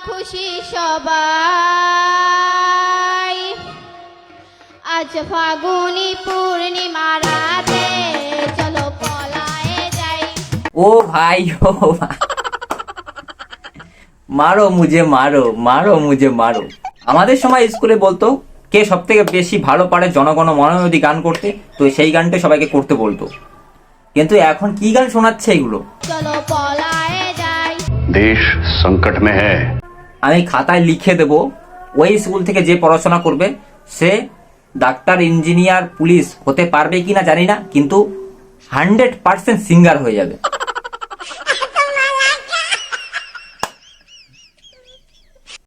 খুশি সবাই, আজ ফাগুনি পূর্ণিমা রাতে চলো পলায়ে যাই। ও ভাই ও ভাই, মারো মুঝে মারো, মারো মুঝে মারো। আমাদের সময় স্কুলে বলতো কে সব থেকে বেশি ভালো পারে জনগণ মন অধি গান করতে, তো সেই গানটা সবাইকে করতে বলতো। কিন্তু এখন কি গান শোনাচ্ছে এগুলো? চলো পলায়ে যাই। देश संकट में है। আমি খাতায় লিখে দেব, ওই স্কুল থেকে যে পড়াশোনা করবে সে ডাক্তার, ইঞ্জিনিয়ার, পুলিশ হতে পারবে কিনা জানি না, কিন্তু 100% সিঙ্গার হয়ে যাবে।